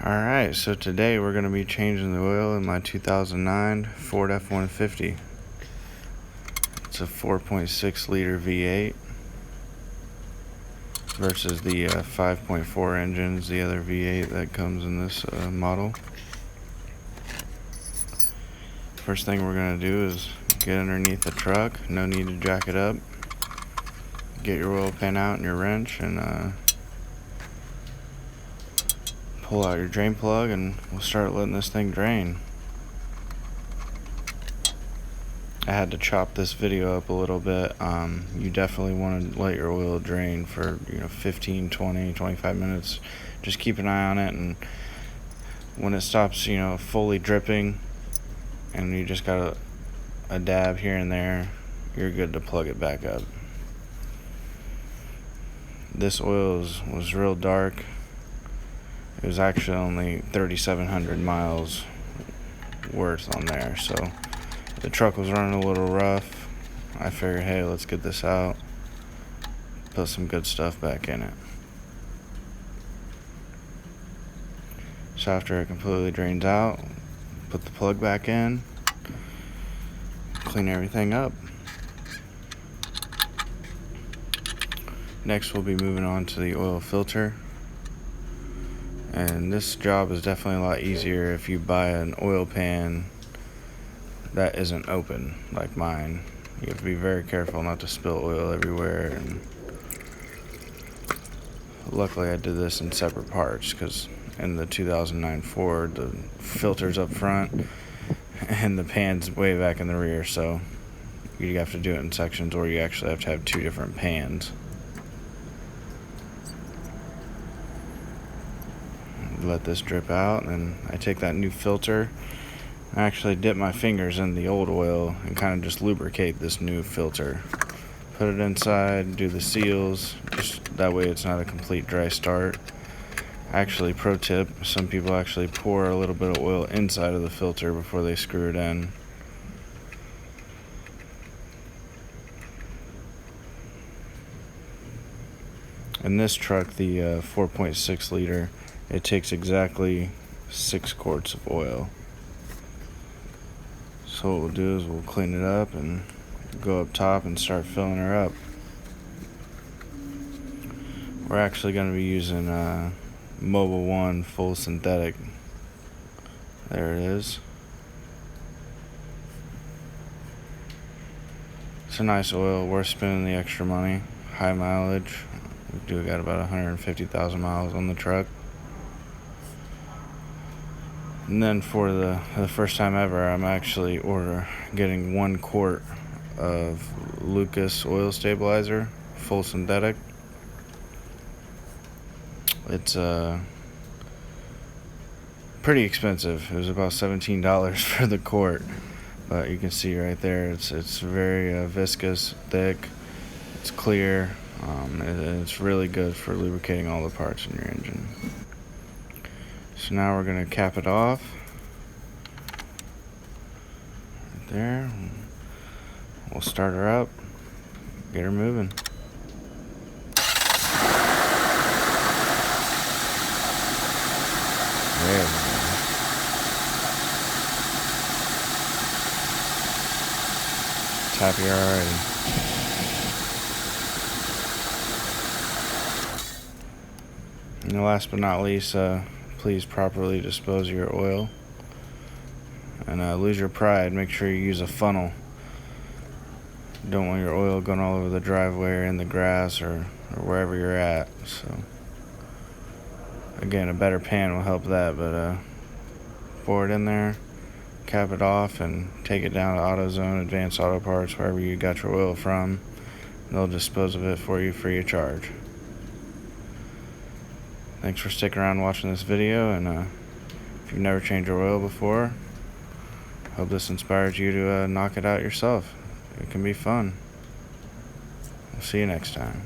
Alright, so today we're going to be changing the oil in my 2009 Ford F-150. It's a 4.6 liter V8 versus the 5.4 engines, the other V8 that comes in this model. First thing we're going to do is get underneath the truck. No need to jack it up. Get your oil pan out and your wrench and pull out your drain plug, and we'll start letting this thing drain. I had to chop this video up a little bit. You definitely want to let your oil drain for 15, 20, 25 minutes. Just keep an eye on it, and when it stops fully dripping and you just got a dab here and there, you're good to plug it back up. This oil was real dark. It was actually only 3,700 miles worth on there, so the truck was running a little rough. I figured, hey, let's get this out, put some good stuff back in it. So after it completely drains out, put the plug back in, clean everything up. Next we'll be moving on to the oil filter. And this job is definitely a lot easier if you buy an oil pan that isn't open like mine. You have to be very careful not to spill oil everywhere, and luckily I did this in separate parts, because in the 2009 Ford the filter's up front and the pan's way back in the rear, so you have to do it in sections, or you actually have to have two different pans. Let this drip out, and I take that new filter. I actually dip my fingers in the old oil and kind of just lubricate this new filter. Put it inside, do the seals, just that way it's not a complete dry start. Actually, pro tip, some people actually pour a little bit of oil inside of the filter before they screw it in. In this truck, the 4.6 liter, it takes exactly 6 quarts of oil. So what we'll do is we'll clean it up and go up top and start filling her up. We're actually going to be using Mobil 1 full synthetic. There it is. It's a nice oil, worth spending the extra money. High mileage. We got about 150,000 miles on the truck. And then for the first time ever, I'm actually getting 1 quart of Lucas oil stabilizer, full synthetic. It's pretty expensive. It was about $17 for the quart, but you can see right there, it's very viscous, thick, it's clear, and it's really good for lubricating all the parts in your engine. So now we're going to cap it off right there. We'll start her up, get her moving. There we go. It's happy already. And last but not least, please properly dispose of your oil, and lose your pride. Make sure you use a funnel. You don't want your oil going all over the driveway or in the grass or wherever you're at. So again, a better pan will help that, but pour it in there, cap it off, and take it down to AutoZone, Advanced Auto Parts, wherever you got your oil from. They'll dispose of it for you free of charge. Thanks for sticking around watching this video, and if you've never changed your oil before, hope this inspires you to knock it out yourself. It can be fun. We'll see you next time.